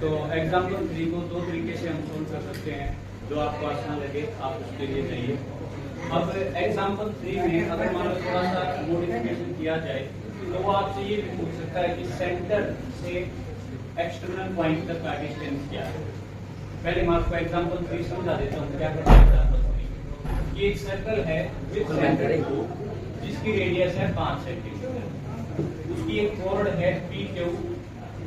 तो एग्जाम्पल 3 को दो तरीके से हम सोल्व कर सकते हैं, जो आपको आसान लगे आप उसके लिए जाइए। अब एग्जाम्पल 3 में अगर मान लो थोड़ा सा मॉडिफिकेशन किया जाए तो वो आपसे ये भी पूछ सकता है कि सेंटर से एक्सटर्नल पॉइंट तक का डिस्टेंस क्या है। पहले मैं आपको एग्जाम्पल 3 समझा देता हूँ क्या करता है एग्जाम्पल 3। ये एक सर्कल है विद सेंटर को जिसकी रेडियस है 5 सेंटीमीटर। उसकी एक कोण है PQ,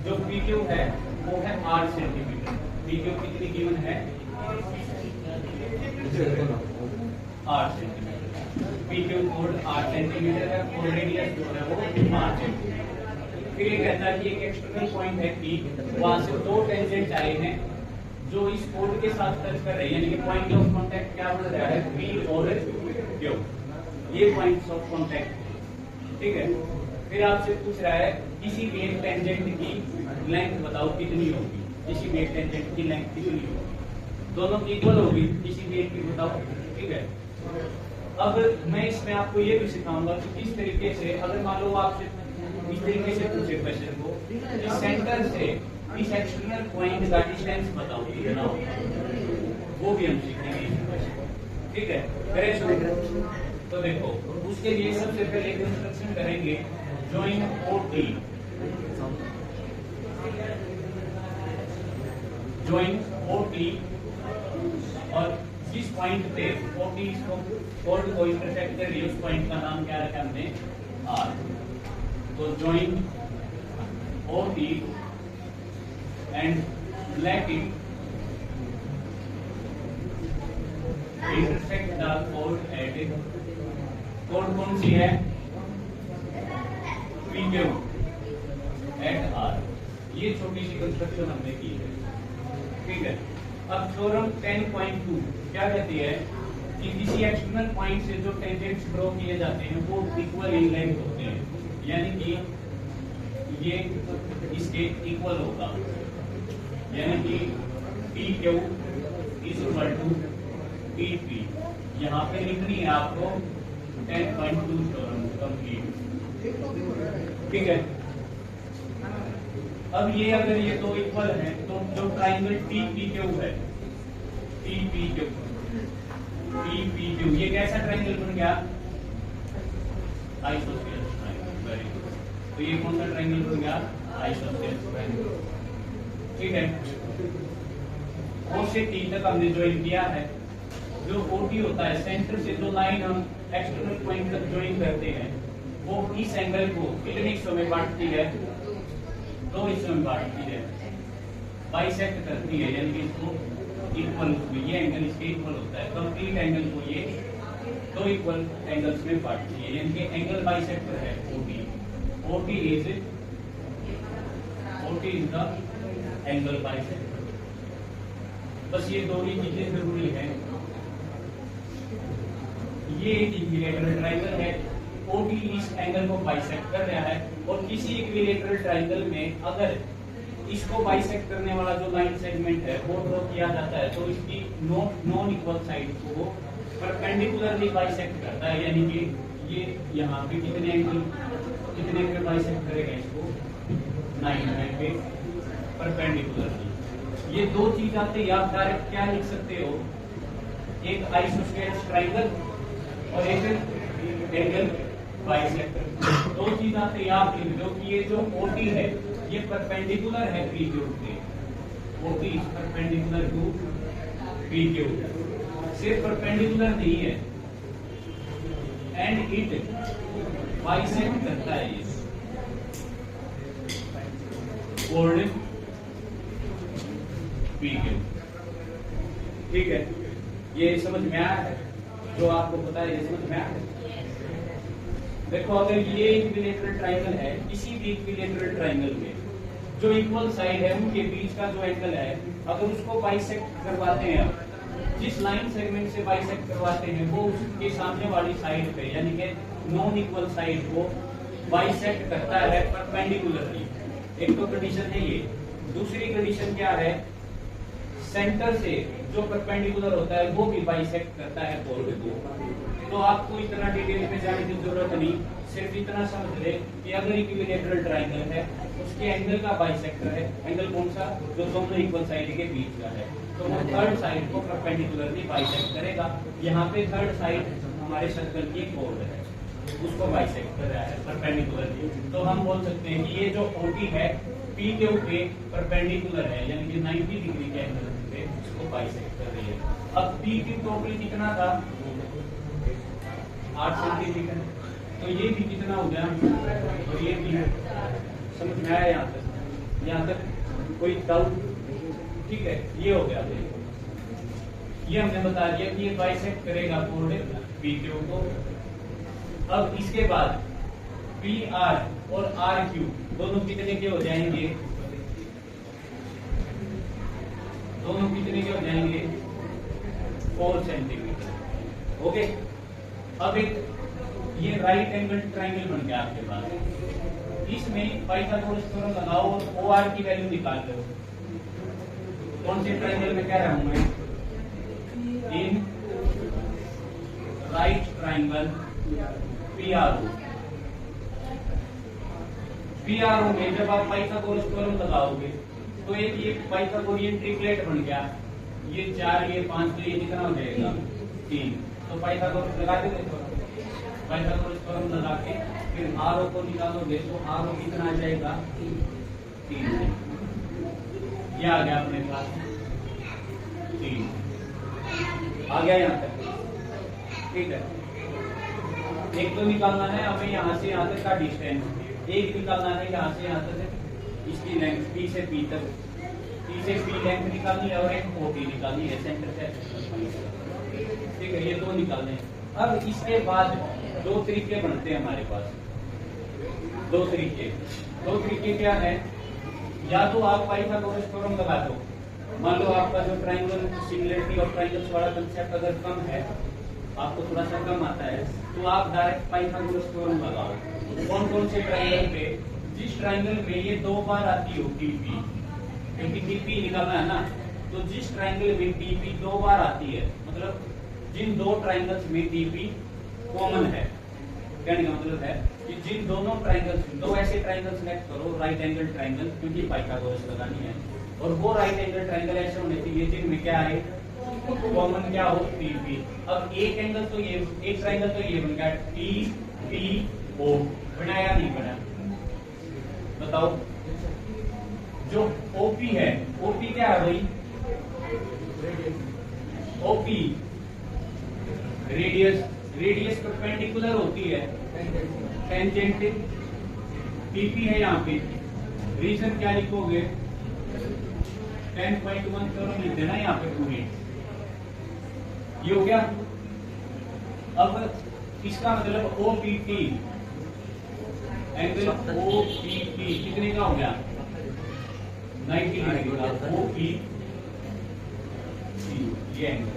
जो PQ है वो है 8 सेंटीमीटर। PQ कितनी गिवन है? 8 सेंटीमीटर। PQ कोण 8 सेंटीमीटर है और रेडियस जो है वो 5 सेंटीमीटर। फिर ये कहता है कि एक एक्सटर्नल पॉइंट है P, वहां से दो टेंजेंट आए हैं जो इस कोण के साथ टच कर रहे हैं, यानी कि पॉइंट ऑफ कांटेक्ट क्या बन रहा है? P और Q, ये पॉइंट्स ऑफ कांटेक्ट। ठीक है। फिर आपसे पूछ रहा है किसी भी एक टेंजेंट की लेंथ बताओ कितनी होगी। किसी भी एक टेंजेंट की लेंथ कितनी होगी? दोनों की इक्वल होगी, किसी भी एक की बताओ। ठीक है। अब मैं इसमें आपको ये भी सिखाऊंगा कि किस तरीके से, अगर मान लो आपसे इस तरीके से पूछे क्वेश्चन को कि सेंटर से इस एक्सटर्नल पॉइंट का डिस्टेंस बताओ कितना होगा, वो भी हम सीखेंगे। ठीक है, करें शुरू। तो देखो उसके लिए सबसे पहले एक इंस्ट्रक्शन करेंगे, ज्वाइन OT। ज्वाइन OT और जिस पॉइंट पे OT इसको कोण को इंटरसेक्ट कर रही है उस पॉइंट का नाम क्या रखा हमने? R। तो join OT and let it intersect the chord at it। कोण कौन सी है? PQ at R। ये छोटी सी कंस्ट्रक्शन हमने की है। ठीक है। अब थ्योरम 10.2 क्या कहती है कि किसी एक्सटर्नल पॉइंट से जो टेंजेंट्स ड्रॉ किए जाते हैं वो इक्वल इन लेंथ होते हैं, यानी कि ये इसके इक्वल होगा, यानी कि PQ is equal to PP। यहाँ पे लिखनी है आपको 10.2 थ्योरम कंप्लीट। ठीक है। अब ये अगर ये दो इक्वल है तो जो ट्राइंगल TPQ है, TPQ ये कैसा ट्राइंगल बन गया? Isosceles triangle. Very good. तो ये कौन सा ट्राइंगल बन गया? Isosceles triangle. ठीक है। O से T तक हमने ज्वाइन किया है। जो OT होता है, सेंटर से जो लाइन हम एक्सटर्नल पॉइंट तक ज्वाइन करते हैं, वो इस एंगल को कितने हिस्सों में बांटती है? दो हिस्सों में बांटती है, बाइसेक्ट करती है, यानी कि इसको इक्वल, ये एंगल इसके इक्वल होता है। कंप्लीट एंगल को ये दो इक्वल एंगल्स में बांटती है, यानी कि एंगल बाइसेक्टर है OT। OT is the angle bisector. बस ये दो ही चीजें जरूरी है। ये एक इक्विलेटरल ट्रायंगल है, OT इस एंगल को बाइसेक्ट कर रहा है, और किसी इक्विलेटरल ट्रायंगल में अगर इसको बाइसेक्ट करने वाला जो लाइन सेगमेंट है वो ड्रॉ किया जाता है तो इसकी नॉन इक्वल साइड को परपेंडिकुलरली बाइसेक्ट करता है, यानी कि ये यहाँ पे कितने पे बाइसेक्ट करेगा इसको? 9 पे परपेंडिकुलरली। ये दो चीज आते ही आप डायरेक्ट क्या लिख सकते हो? एक आइसोसेलेस ट्रायंगल और एक एंगल बाइसेक्टर। दो चीज आते ही आप लिख दो कि ये जो OT है ये परपेंडिकुलर है PQ के। OT is perpendicular to PQ। सिर्फ परपेंडिकुलर नहीं है, एंड इट बाइसेक्ट करता है ये कोण PQ। ठीक है, ये समझ में आया है? जो आपको पता है ये समझ में आया है? देखो अगर ये इक्विलेटरल ट्रायंगल है, किसी भी इक्विलेटरल ट्रायंगल में जो इक्वल साइड है उनके बीच का जो एंगल है, अगर उसको बाइसेक्ट करवाते हैं, जिस लाइन सेगमेंट से बाइसेक्ट करवाते हैं वो उसके सामने वाली साइड पे, यानी कि नॉन इक्वल साइड को बाइसेक्ट करता है परपेंडिकुलरली। एक तो कंडीशन है ये। दूसरी कंडीशन क्या है? सेंटर से जो परपेंडिकुलर होता है वो भी बाइसेक्ट करता है कोण को। तो आपको इतना डिटेल में जाने की जरूरत नहीं, सिर्फ इतना समझ ले कि अगर इक्विलैटरल ट्रायंगल है उसके एंगल का बाइसेक्टर है, एंगल कौन सा, जो दोनों इक्वल साइड के बीच का है, तो वो थर्ड साइड को परपेंडिकुलरली बाइसेक्ट करेगा। यहाँ पे थर्ड साइड हमारे सर्कल की कोड है, उसको बाइसेक्ट कर रहा है परपेंडिकुलरली। तो हम बोल सकते हैं कि ये जो OT है P के ऊपर परपेंडिकुलर है, यानी कि 90 डिग्री के एंगल पे उसको बाइसेक्ट कर रही है। अब P की टोटल कितना था, 8 सेंटीमीटर, तो ये भी कितना हो गया, और ये भी समझ में आया यहाँ तक कोई डाउट? ठीक है, ये हो गया। ये हमने बता दिया कि ये बाइसेक्ट करेगा कोड PQ को। अब इसके बाद PR और RQ दोनों कितने के हो जाएंगे, दोनों कितने के हो जाएंगे, 4 सेंटीमीटर। ओके, अब एक ये राइट एंगल ट्रायंगल बन गया आपके पास, इसमें पाइथागोरस थ्योरम लगाओ और OR की वैल्यू निकाल लो। कौन से ट्रायंगल में कह रहा हूं मैं, इन राइट ट्रायंगल PRO में जब आप पाइथागोरस थ्योरम लगाओगे तो एक ये पाइथागोरियन ट्रिपलेट बन गया, ये 4 ये 5, तो ये कितना हो जाएगा, 3। तो पाइथागोरस लगा देंगे, पाइथागोरस थ्योरम लगा के फिर RO को निकालोगे तो RO कितना आ जाएगा, 3। ये आ गया अपने पास 3 आ गया यहाँ तक। ठीक है, एक तो निकालना है हमें यहाँ से यहाँ तक का डिस्टेंस, एक निकालना है यहाँ से यहाँ तक इसकी लेंथ P से P तक, P से P लेंथ निकालनी है और एक OT निकालनी है सेंटर से। ठीक है, ये दो निकालने हैं। अब इसके बाद 2 तरीके बनते हैं हमारे पास, 2 तरीके क्या है, या तो आप पाइथागोरस थ्योरम लगा दो, मान लो आपका जो ट्रायंगल सिमिलरिटी ऑफ ट्रायंगल्स वाला कंसेप्ट अगर कम है, आपको थोड़ा सा कम आता है, तो आप डायरेक्ट पाइथागोरस थ्योरम लगाओ। कौन कौन से ट्रायंगल पे, जिस ट्रायंगल में ये 2 बार आती हो TP, क्योंकि TP निकालना है ना, तो जिस ट्रायंगल में TP 2 बार आती है, मतलब जिन 2 ट्रायंगल्स में TP कॉमन है, कहने का मतलब है कि जिन दोनों ट्रायंगल्स, 2 ऐसे ट्रायंगल सेलेक्ट करो राइट एंगल ट्रायंगल, क्योंकि पाइथागोरस लगानी है, और वो राइट एंगल ट्रायंगल ऐसे होने चाहिए जिनमें क्या है, कॉमन क्या हो, TP। अब एक एंगल तो ये, एक ट्रायंगल तो ये बन गया TPO, बनाया नहीं बना, बताओ। जो OP है, OP क्या है भाई, OP रेडियस परपेंडिकुलर होती है टेंजेंट, TP है यहाँ पे, रीजन क्या लिखोगे, 10.1 थ्योरम लिख देना यहाँ पे पूरी, ये हो गया। अब इसका मतलब OPT, एंगल OPT कितने का हो गया, 90 डिग्री का, OPT ये एंगल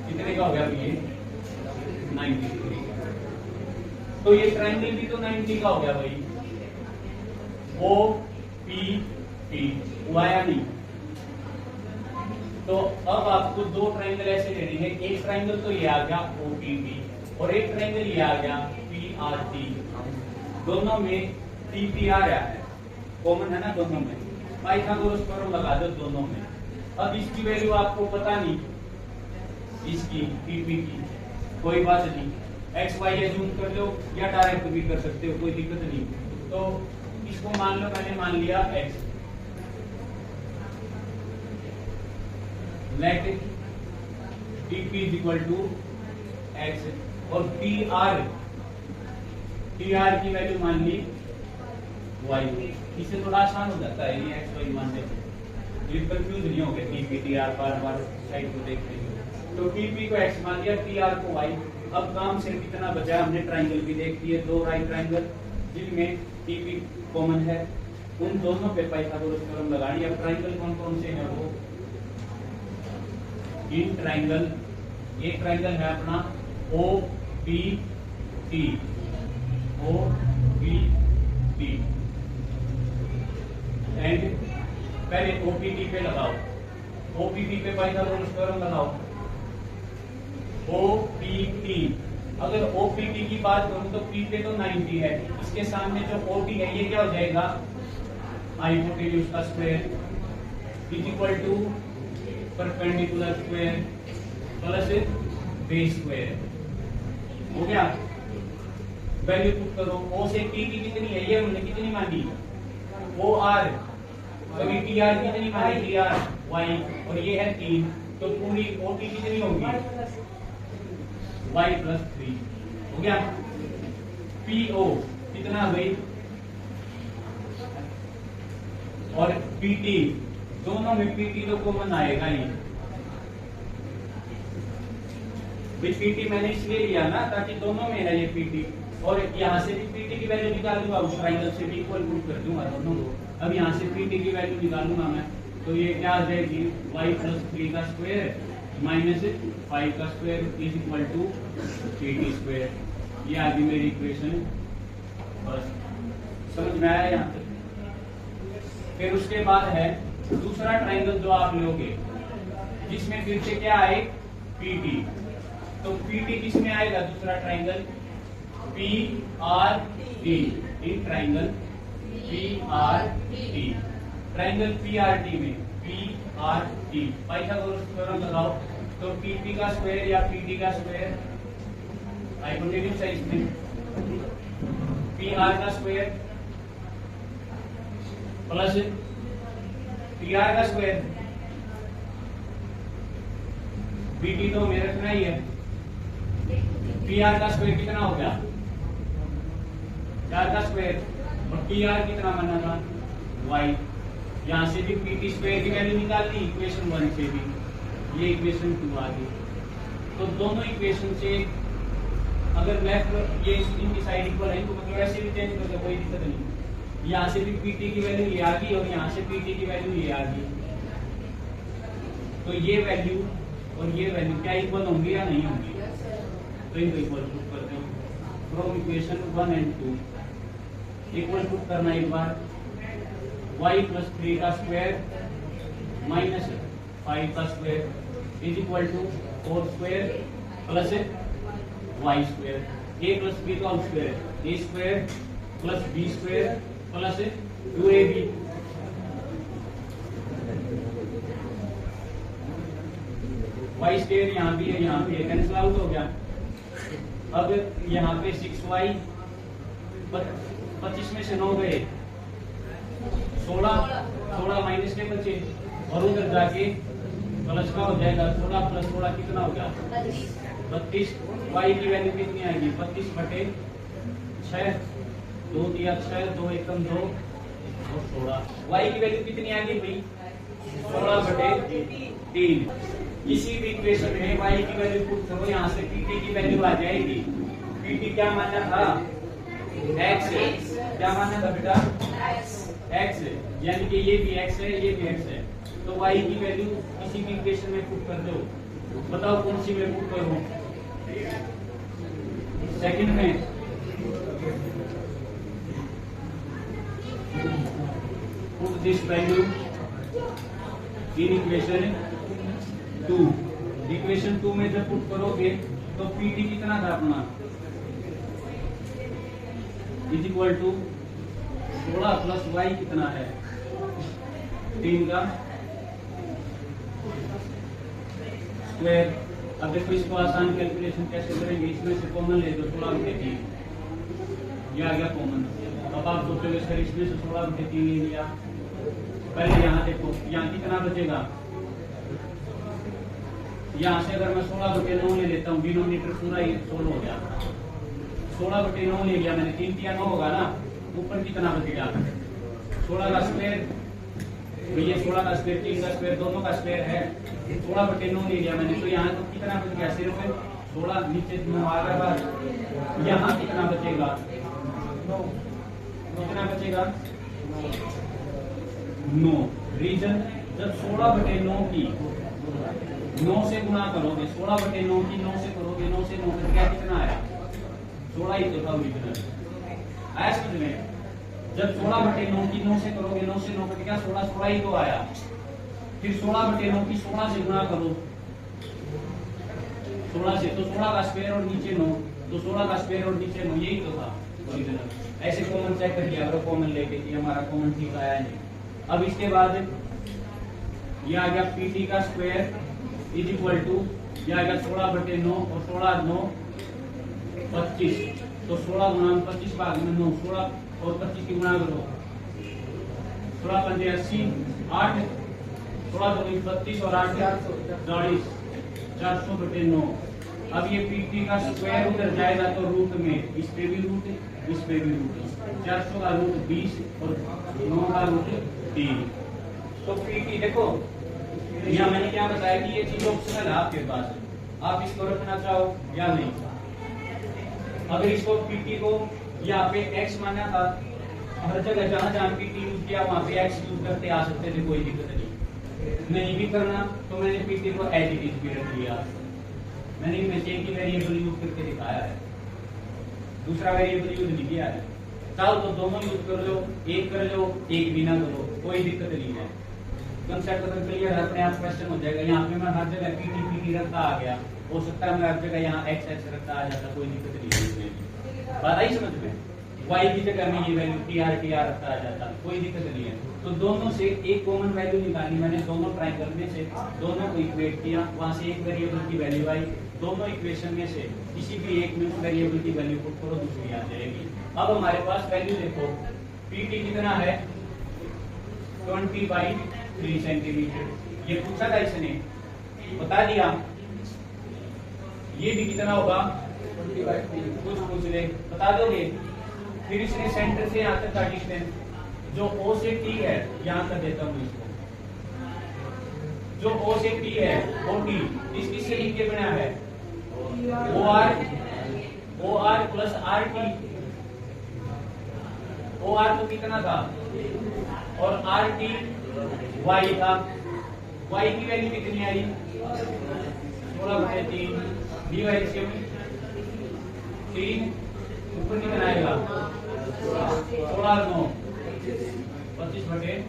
कितने का हो गया, ये 90 डिग्री का। तो ये ट्रायंगल भी तो 90 का हो गया भाई, OPT हुआ या नहीं। तो अब आपको 2 ट्रायंगल ऐसे लेने हैं, एक ट्रायंगल तो ये आ गया OPT और एक ट्रायंगल ये आ गया PRT, दोनों में TP आ रहा है, कॉमन है ना दोनों में, पाइथागोरस थ्योरम लगा दो दोनों में। अब इसकी वैल्यू आपको पता नहीं, इसकी TP की कोई बात नहीं, XY एज्यूम कर लो या डायरेक्ट भी कर सकते हो, कोई दिक्कत नहीं। तो इसको मान लो, मैंने मान लिया X, let TP is equal to X, और PR की वैल्यू मान ली Y। इससे थोड़ा आसान हो जाता है, ये XY मान लेते, ये कंफ्यूज नहीं हो गया TP TR बार साइड को देख रही हो। तो TP को X मान लिया, PR को Y। अब काम सिर्फ कितना बचा, हमने ट्रायंगल भी देख लिए, 2 राइट ट्रायंगल जिनमें TP कॉमन है, उन दोनों पे पाइथागोरस थ्योरम लगानी। अब ट्रायंगल कौन कौन से हैं, वो इन ट्रायंगल, एक ट्रायंगल है अपना OPT, एंड पहले OPT पे लगाओ, OPT पे पाइथागोरस थ्योरम लगाओ, OPT अगर ओपीटी की बात करूं तो पी पे तो 90 है, इसके सामने जो ओटी है ये क्या हो जाएगा, हाइपोटेन्यूज का square is equal to perpendicular square plus base square. हो गया, वैल्यू पुट करो। ओ से टी की कितनी है, ये हमने कितनी मानी, ओ आर, कभी टी आर कितनी मानी, टी आर वाई, और ये है 3, तो पूरी ओटी कितनी होगी, y प्लस 3। हो गया। पीओ कितना भाई, और पीटी, दोनों में पीटी तो कॉमन आएगा ही। पीटी मैंने इसलिए लिया ना ताकि दोनों में है ये पीटी, और यहाँ से भी पीटी की वैल्यू निकाल दूंगा, उस ट्रायंगल से भी इक्वल पुट कर दूंगा दोनों को। अब यहाँ से पीटी की वैल्यू निकालूंगा मैं, तो ये क्या आ जाएगी, y प्लस 3 का स्क्वायर माइनस 5 का square is equal to PT square. ये आ गई मेरी इक्वेशन। बस समझ में आया यहाँ तक। फिर उसके बाद है दूसरा ट्रायंगल जो आप लोगे, जिसमें फिर से क्या आए, पीटी। तो पीटी किस में आएगा, दूसरा triangle P R T, in triangle P R T, triangle P R T में P R T Pythagoras theorem लगाओ, तो पीपी का स्क्वायर या पीटी का स्क्वायर हाइपोटेन्यूज है, इसमें पी आर का स्क्वायर प्लस पी आर का स्क्वायर, पीटी तो मेरे रखना ही है। पी आर का स्क्वायर कितना हो गया, 4 का स्क्वायर, और पी आर कितना बना था, वाई। यहां से भी पीटी स्क्वायर की वैल्यू निकाल दी इक्वेशन 1 से भी, ये इक्वेशन 2 आ गई। तो दोनों इक्वेशन से अगर लेफ्ट ये इनकी साइड इक्वल है तो मतलब ऐसे भी चेंज कर दो, कोई दिक्कत नहीं। यहाँ से भी पीटी की वैल्यू ये आ गई और यहाँ से पीटी की वैल्यू ये आ गई, तो ये वैल्यू और ये वैल्यू क्या इक्वल होंगी या नहीं होंगी, तो इनको इक्वल पुट करते हैं। From equation 1 and 2 equal put करना एक बार, y प्लस 3 का स्क्वायर माइनस 5 का square is equal to 4 square plus y square, a plus b का square, a square plus b square plus 2ab। y square यहाँ भी है, यहाँ भी है, कैंसिल आउट हो गया। अब यहाँ पे 6y, 25 में से 9 गए, 16 माइनस के बचे, और उधर जाके प्लस का हो जाएगा, 16 प्लस 16 कितना हो गया, 32। y की वैल्यू कितनी आएगी, 32 बटे 6, 2 दिया 6, 2 एकम 2 और 16। y की वैल्यू कितनी आ गई भाई, 16 बटे 3। किसी भी इक्वेशन में y की वैल्यू पुट करो, यहाँ से pt की वैल्यू आ जाएगी। pt क्या माना था, x, क्या माना था बेटा, x, यानी कि ये भी x है, ये भी x है, तो y की वैल्यू किसी भी इक्वेशन में पुट कर दो। बताओ कौन सी में पुट करूं, सेकंड में, put this value in equation 2। Equation 2 में जब पुट करोगे तो pt कितना था अपना, is equal to 16 plus y कितना है, 3 का स्क्वायर। अब देखो इसको आसान कैलकुलेशन कैसे करेंगे, इसमें से कॉमन ले दो, 16 बटे 3, ये आ गया कॉमन। अब आप सोचोगे सर इसमें से 16 बटे 3 ले लिया, पहले यहाँ देखो, यहाँ कितना बचेगा, यहाँ से अगर मैं 16 बटे 9 ले लेता हूँ, डिनोमिनेटर पूरा ही 16 हो गया, 16 बटे 9 ले लिया मैंने, 3 या 9 होगा ना, ऊपर कितना बचेगा, 16 का स्क्वायर, भैया 16 का स्क्वायर, 3 का स्क्वायर, दोनों का स्क्वायर है, 16 बटे 9 ले लिया मैंने, तो यहाँ तो कितना बच गया, सिर्फ 16, नीचे 9 आ रहा है, यहाँ कितना बचेगा, कितना बचेगा, 9। रीजन, जब 16 बटे 9 की 9 से गुणा करोगे, 16 बटे 9 की 9 से करोगे, 9 से 9 कट गया, कितना आया, 16 ही तो था ओरिजिनल, आया समझ में। जब 16 बटे 9 की 9 से करोगे, 9 से 9 कट गया, 16 ही तो आया। फिर 16 बटे 9 की 16 से गुणा करो, 16 से, तो 16 का स्क्वायर और नीचे 9, तो 16 का स्क्वायर और नीचे यही तो था ओरिजिनल। ऐसे कॉमन चेक कर लिया, कॉमन लेके कि हमारा कॉमन ठीक आया नहीं। अब इसके बाद ये आ गया PT का स्क्वायर इज इक्वल टू ये आ गया 16/9 और 16 9 25। तो 16 गुणा 25 भाग में 9, 16 और 25 की गुणा करो, 16 पंजे 80, 8 16 2 32 और 8 40, 400/9। अब ये PT का स्क्वायर उधर जाएगा तो रूट में, इस पे भी रूट, इस पे भी रूट, 400 का रूट 20 और 9 का रूट 3। तो PT देखो यहाँ मैंने क्या बताया कि ये चीज ऑप्शनल है आपके पास, आप इसको रखना चाहो या नहीं। अगर इसको PT को यहाँ पे x माना था, हर जगह जहां जहां PT यूज किया वहां पे x यूज करते आ सकते थे, कोई दिक्कत नहीं भी करना तो मैंने PT को एज इट इज भी रख लिया। मैंने इनमें से एक ही वेरिएबल यूज करके दिखाया है, दूसरा वेरिएबल यूज नहीं किया है। चाहो तो दोनों यूज कर लो, एक कर लो, एक भी ना करो, कोई दिक्कत नहीं है। कंसेप्ट अगर क्लियर है अपने आप क्वेश्चन हो जाएगा। यहाँ पे मैं हर जगह PT रखता आ गया, हो सकता है मैं हर जगह यहाँ x रखता आ जाता, कोई दिक्कत नहीं है। बात आई समझ में? y की जगह में ये वैल्यू TR रखता आ जाता, कोई दिक्कत नहीं है। तो दोनों से एक कॉमन वैल्यू निकाली मैंने, दोनों ट्रायंगल में से दोनों को इक्वेट किया, वहां से एक वेरिएबल की वैल्यू आई, दोनों इक्वेशन में से किसी भी एक में वेरिएबल की वैल्यू पुट करो, दूसरी आ जाएगी। अब हमारे पास वैल्यू देखो, PT कितना है 20/3 सेंटीमीटर, ये पूछा था इसने, बता दिया। ये भी कितना होगा, कुछ पूछ ले बता दोगे। फिर इसने सेंटर से यहाँ तक का डिस्टेंस जो O से T है, यहाँ तक देता हूँ इसको, जो O से T है OT, इसकी से लिख के बना है OR प्लस RT। OR तो कितना था और RT Y था, Y की वैल्यू कितनी आई 16/3 डिवाइड 3 ऊपर कितना आएगा 16 9 25/,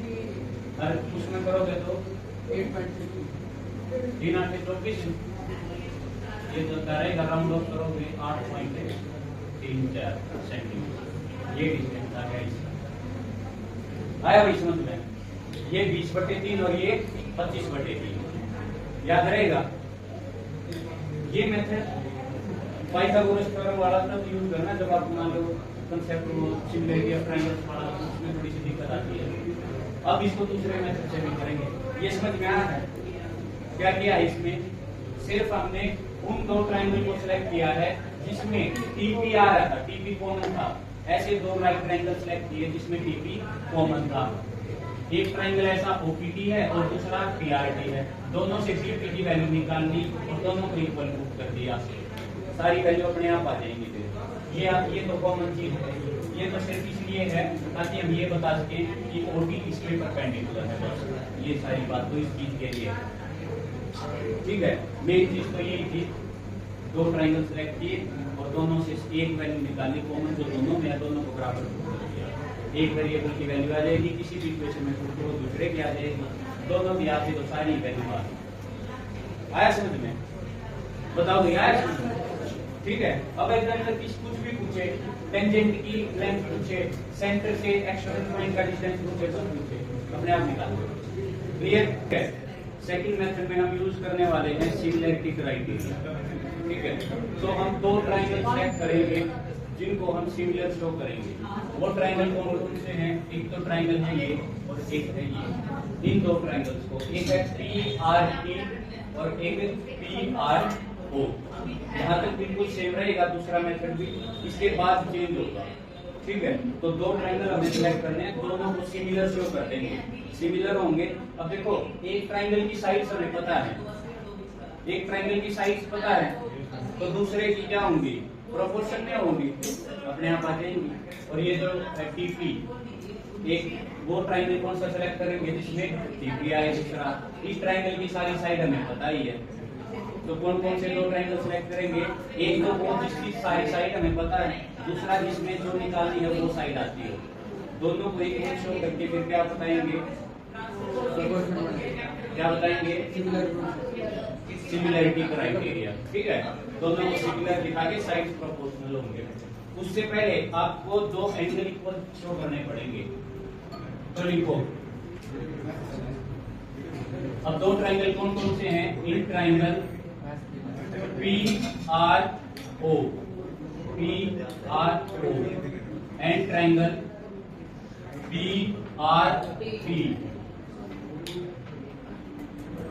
अरे उसमें करोगे तो 3 8 24, ये तो रहेगा राउंड ऑफ करोगे 8.34 सेंटीमीटर। ये डिस्टेंस आ गया इसका, आया भाई समझ में? ये 20/3 और ये 25/3 याद रहेगा। ये मेथड पाइथागोरस थ्योरम वाला तब यूज करना जब आप मान लो कंसेप्ट सिमिलरिटी ऑफ ट्रायंगल्स वाला, उसमें थोड़ी सी दिक्कत आती है। अब इसको दूसरे मेथड से भी करेंगे। ये समझ में आ रहा है क्या किया है इसमें? सिर्फ हमने उन दो ट्रायंगल को सिलेक्ट किया है जिसमें TP आ रहा था, TP कॉमन था। ऐसे दो राइट ट्रायंगल सिलेक्ट किए जिसमें TP कॉमन था। एक ट्रायंगल ऐसा OPT है और दूसरा PRT है। दोनों से PP की वैल्यू निकाल ली और दोनों को इक्वल पुट कर दिया, सारी वैल्यू अपने आप आ जाएंगी। ये तो कॉमन चीज है, ये तो सिर्फ इसलिए है ताकि हम ये बता सके कि OT इसके परपेंडिकुलर है, बस ये सारी बात तो इस चीज के लिए है। ठीक है, मेन चीज तो यही थी, दो ट्रायंगल सेलेक्ट किए और दोनों से एक वैल्यू निकाली कॉमन, जो दोनों में है दोनों को बराबर पुट कर दिया। एक वेरिएबल की वैल्यू आ जाएगी, किसी भी इक्वेशन में पुट करो दूसरे की आ जाएगी, दोनों भी आती तो सारी वैल्यू आ जाएगी। आया समझ में? बताओ भैया आया समझ में? ठीक है। अब एग्जामिनर कुछ भी पूछे, टेंजेंट की लेंथ पूछे, सेंटर से एक्सटर्नल पॉइंट का डिस्टेंस पूछे, सब पूछे, अपने आप निकाल लो। क्लियर है? सेकंड मेथड में हम यूज करने वाले हैं सिमिलरिटी क्राइटेरिया। ठीक है, तो हम दो ट्रायंगल सेलेक्ट करेंगे जिनको हम सिमिलर शो करेंगे। वो ट्रायंगल कौन कौन से हैं? एक तो ट्रायंगल है ये और एक है ये। इन दो ट्रायंगल्स को, एक है PRT और एक PRO। यहाँ तक बिल्कुल सेम रहेगा, दूसरा मेथड भी इसके बाद चेंज होगा। ठीक है, तो दो ट्रायंगल हमें सिलेक्ट करने हैं, दोनों को सिमिलर शो कर देंगे, सिमिलर होंगे। अब देखो, एक ट्रायंगल की साइड्स हमें पता है, एक ट्रायंगल की साइड्स पता है, तो दूसरे की क्या होंगी? प्रोपोर्शन में होंगी, अपने आप आ जाएंगी। और ये जो TP, एक वो ट्रायंगल कौन सा सेलेक्ट करेंगे जिसमें TP आए, दूसरा इस ट्रायंगल की सारी साइड हमें पता ही है, तो कौन कौन से दो ट्रायंगल सेलेक्ट करेंगे? एक तो वो जिसकी सारी साइड हमें पता है, दूसरा जिसमें जो निकालनी है वो साइड आती है। दोनों को एक शो करके फिर क्या बताएंगे? क्या बताएंगे? सिमिलरिटी क्राइटेरिया, ठीक है। दोनों को सिमिलर दिखा के साइड्स प्रोपोर्शनल होंगे। उससे पहले आपको दो एंगल इक्वल शो करने पड़ेंगे, तो लिखो। अब दो ट्राइंगल कौन कौन से हैं? In triangle PRO and triangle BRP,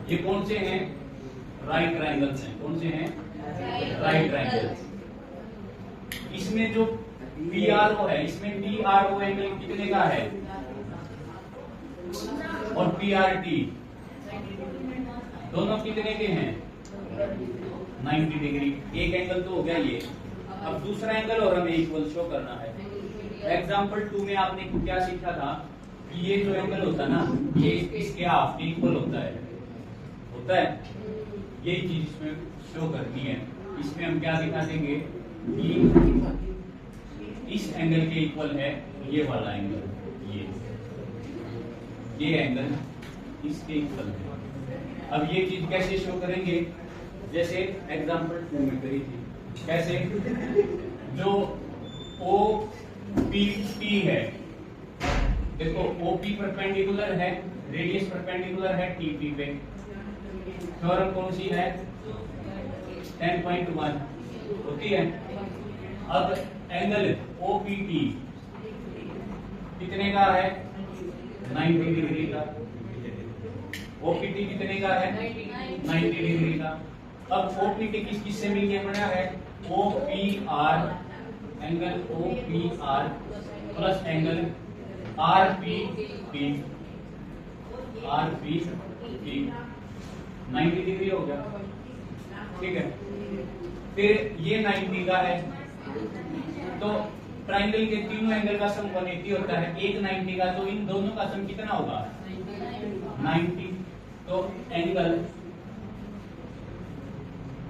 ये कौन से हैं? राइट ट्राइंगल्स हैं। कौन से हैं? Right triangles. इसमें जो PRO है, इसमें PRO एंगल कितने का है? और PRT दोनों कितने के हैं? 90 डिग्री। एक एंगल तो हो गया ये। अब दूसरा एंगल और हमें इक्वल शो करना है। एग्जांपल 2 में आपने क्या सीखा था कि ये जो एंगल होता है ना, ये इसके हाफ के इक्वल होता है यही चीज इसमें शो करनी है। इसमें हम क्या दिखा देंगे कि इस एंगल के इक्वल है ये वाला एंगल, ये एंगल इसके इक्वल है। अब ये चीज कैसे शो करेंगे? जैसे एग्जांपल 2 में करी थी। कैसे? जो OPT है, देखो OP परपेंडिकुलर है, रेडियस परपेंडिकुलर है TP पे। थ्योरम कौन सी है? 10.1 होती है। अब एंगल OPT कितने का है? 90 डिग्री का। OPT कितने का है? 90 डिग्री का। अब OPT किस से मिलके बना है? OPR, angle OPR plus angle RPP 90 degree हो गया, ठीक है। फिर ये 90 का है, तो ट्राइंगल के तीनों एंगल का सम 180 होता है। एक 90 का, तो इन दोनों का सम कितना होगा? 90। तो angle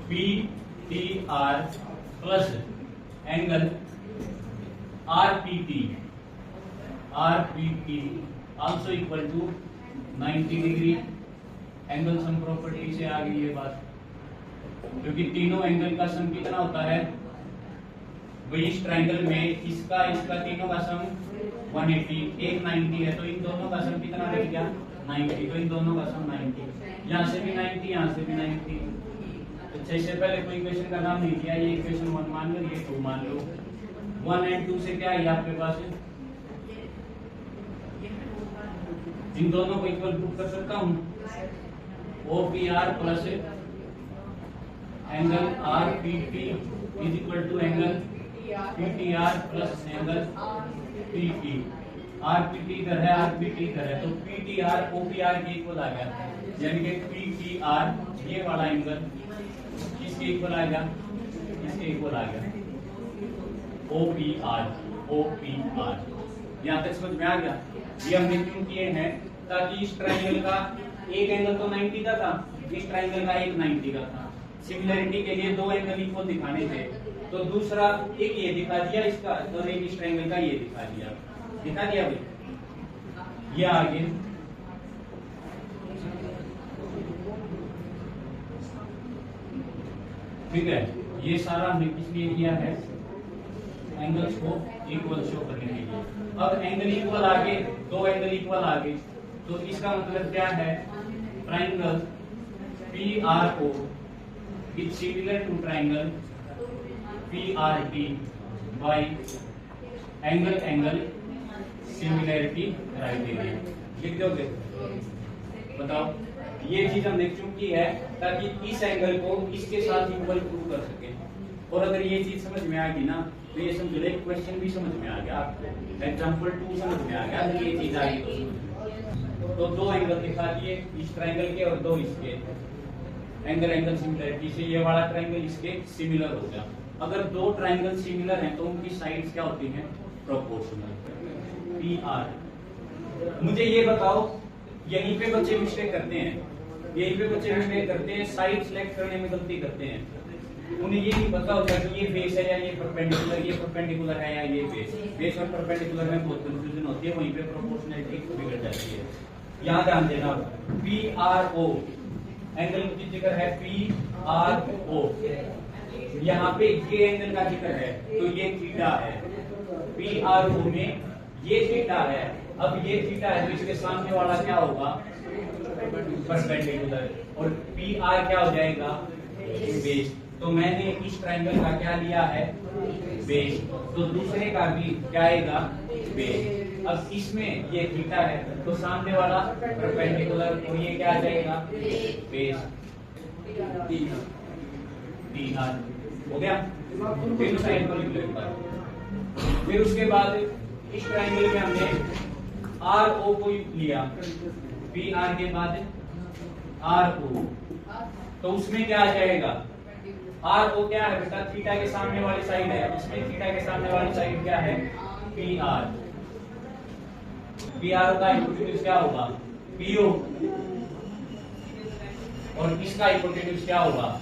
PTR plus angle RPT also equal to 90 degree. Angle sum property से आ गई ये बात, क्योंकि तीनों एंगल का सम कितना होता है? इस ट्राइंगल में इसका तीनों का सम 180, एक 90 है, तो इन दोनों का सम कितना लग गया? 90। तो इन दोनों का सम 90, यहाँ से भी 90, यहाँ से भी 90। अच्छा, इससे पहले कोई इक्वेशन का नाम नहीं दिया, ये इक्वेशन 1 मान लो, ये 2 मान लो। 1 और 2 से क्या है आपके पास? इन दोनों को इक्वल प्रूव कर सकता हूँ। OPR plus angle RPT is equal to angle PTR plus angle PP। RPT इधर है, RPT इधर है, तो PTR OPR के इक्वल आ गया, यानी कि PTR ये वाला एंगल किसके इक्वल आ गया? इसके इक्वल आ गया। OPR यहाँ तक समझ में आ गया? ये हमने क्यों किए हैं? ताकि इस ट्राइंगल का एक एंगल तो 90 का था, इस ट्राइंगल का एक 90 का था। सिमिलरिटी के लिए दो एंगल इक्वल दिखाने थे, तो दूसरा एक ये दिखा दिया इसका, तो एक इस ट्राइंगल का ये दिखा दिया भाई। ये आगे ठीक है। ये सारा हमने किस लिए किया है? एंगल्स को इक्वल शो करने के लिए। अब एंगल इक्वल आगे, दो एंगल इक्वल आगे, तो इसका मतलब क्या है? Triangle PRO is similar to triangle PRT by angle similarity criteria। लिख दोगे? बताओ। ये चीज हमने क्यों की है? ताकि इस एंगल को इसके साथ इक्वल प्रूव कर सके। और अगर ये चीज समझ में आ गई ना, तो ये समझ लो क्वेश्चन भी समझ में आ गया आपको। एग्जांपल 2 समझ में आ गया, अगर ये चीज आ गई तो दो एंगल दिखा दिए, इस ट्राइंगल के और दो इसके। एंगल सिमिलरिटी से ये वाला ट्राइंगल इसके सिमिलर हो गया। अगर दो ट्राइंगल सिमिलर हैं तो उनकी साइड्स क्या होती हैं? प्रोपोर्शनल। PR। मुझे ये बताओ, यहीं पे बच्चे मिस्टेक करते हैं, साइड सिलेक्ट करने में गलती करते हैं। उन्हें ये नहीं पता होता कि ये बेस है या ये परपेंडिकुलर है या ये बेस और परपेंडिकुलर में बहुत कंफ्यूजन होती है, वहीं पे प्रोपोर्शनलिटी बिगड़ जाती है। यहाँ ध्यान देना, पी आर ओ एंगल की जिक्र है, पी आर ओ, यहाँ पे ये एंगल का जिक्र है तो ये थीटा है, पी आर ओ में ये थीटा है। अब ये थीटा है तो इसके सामने वाला क्या होगा, परपेंडिकुलर, और पी आर क्या हो जाएगा, बेस। तो मैंने इस ट्रायंगल का क्या लिया है, बेस, तो दूसरे का भी क्या आएगा, बेस। अब इसमें ये थीटा है तो सामने वाला परपेंडिकुलर, और ये क्या आ जाएगा, बेस, टी आर हो गया। फिर साइड को लिख लो एक बार। फिर उसके बाद इस ट्रायंगल में हमने आर ओ को लिया, पी आर के बाद आर ओ, तो उसमें क्या आ जाएगा, आर ओ क्या है बेटा, थीटा के सामने वाली साइड है, इसमें थीटा के सामने वाली साइड क्या है, पी आर। पी आर का हाइपोटेन्यूज क्या होगा, पीओ, और इसका हाइपोटेन्यूज क्या होगा,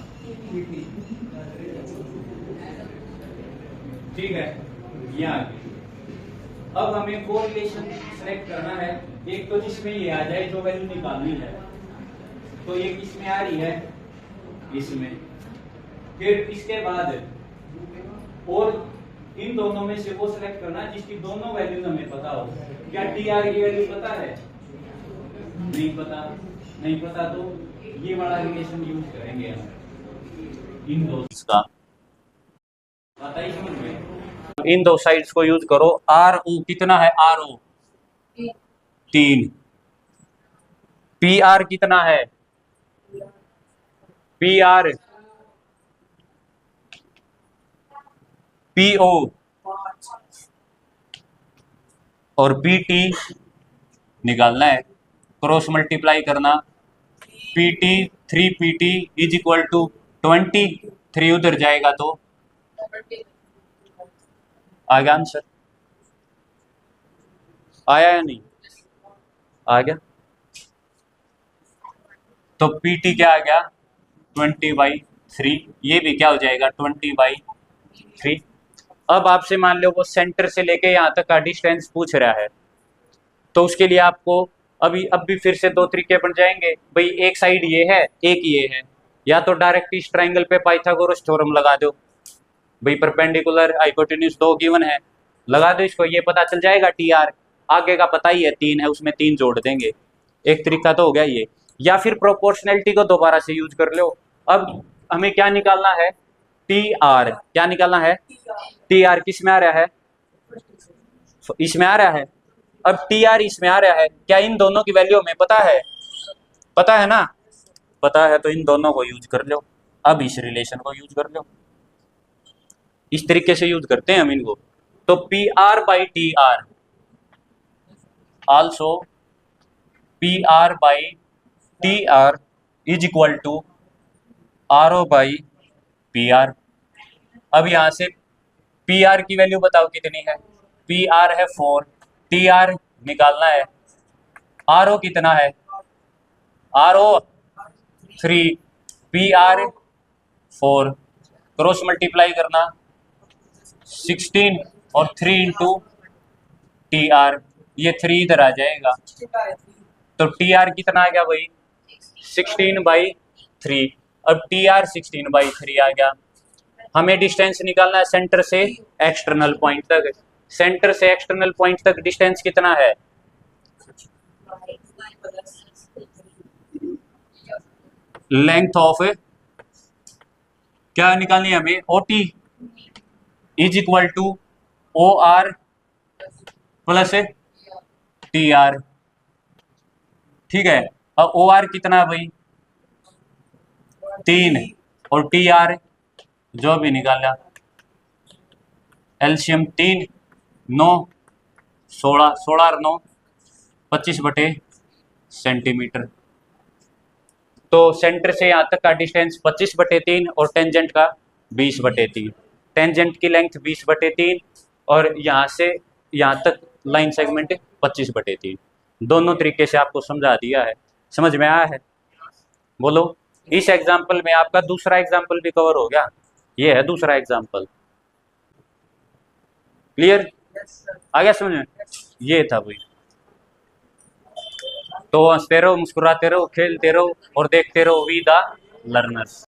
ठीक है। ये आ गया। अब हमें कोरिलेशन सेलेक्ट करना है, एक तो जिसमें ये आ जाए जो वैल्यू निकालनी है, तो ये किसमें आ रही है, इसमें। फिर इसके बाद और इन दोनों में से वो सिलेक्ट करना जिसकी दोनों वैल्यूज हमें पता हो। क्या टी आर की वैल्यू पता है, नहीं पता, नहीं पता तो ये वाला रिलेशन यूज करेंगे हम इन दो का, पता ही समझ में। इन दो साइड्स को यूज करो। आर ओ कितना है, आर ओ 3, पी आर कितना है, पी आर, पी ओ और पी टी निकालना है, क्रॉस मल्टीप्लाई करना, P T 3 P T is equal to 23, उधर जाएगा तो आ गया आंसर, आया या नहीं, आ गया। तो पी टी क्या आ गया, 20/3, ये भी क्या हो जाएगा 20/3। अब आपसे मान लो वो सेंटर से लेके यहाँ तक का डिस्टेंस पूछ रहा है, तो उसके लिए आपको अब भी फिर से दो तरीके बन जाएंगे भाई, एक साइड ये है, एक ये है, या तो डायरेक्ट इस ट्रायंगल पे पाइथागोरस थ्योरम लगा दो भाई, परपेंडिकुलर हाइपोटेन्यूज 2 गिवन है, लगा दो इसको, ये पता चल जाएगा टी आर, आगे का पता ही है 3 है, उसमें 3 जोड़ देंगे, एक तरीका तो हो गया ये। या फिर प्रोपोर्शनैलिटी को दोबारा से यूज कर लो। अब हमें क्या निकालना है, टी आर, क्या निकालना है, टी आर किस में आ रहा है, इसमें आ रहा है। अब टी आर इसमें आ रहा है, क्या इन दोनों की वैल्यू हमें पता है, पता है ना, पता है, तो इन दोनों को यूज कर लो। अब इस रिलेशन को यूज कर लो, इस तरीके से यूज करते हैं हम इनको। तो P R by T R also P R by T R is equal to R O by P R. अब यहां से पी आर की वैल्यू बताओ कितनी है, पी आर है 4, टी आर निकालना है, आर ओ कितना है, R O 3, P R 4, cross multiply करना 16 और 3 इंटू टी आर, ये 3 इधर आ जाएगा, तो टी आर कितना आ गया भाई 16/3। अब टी आर 16/3 आ गया। हमें डिस्टेंस निकालना है सेंटर से एक्सटर्नल पॉइंट तक, सेंटर से एक्सटर्नल पॉइंट तक डिस्टेंस कितना है, लेंथ ऑफ, क्या निकालनी है हमें, O T is equal to O R plus T R, ठीक है। अब ओ आर कितना है भाई 3, और टी आर जो भी निकाला, एलसीएम 3, 9, 16, 16 और 9 25/सेंटीमीटर। तो सेंटर से यहाँ तक का डिस्टेंस 25/3 और टेंजेंट का 20/3, टेंजेंट की लेंथ 20/3 और यहाँ से यहाँ तक लाइन सेगमेंट 25/3। दोनों तरीके से आपको समझा दिया है, समझ में आया है, बोलो। इस एग्जाम्पल में आपका दूसरा एग्जाम्पल भी कवर हो गया, ये है दूसरा एग्जाम्पल, क्लियर, आ गया समझ में, ये था भाई। तो हंसते रहो, मुस्कुराते रहो, खेलते रहो और देखते रहो वी द लर्नर्स।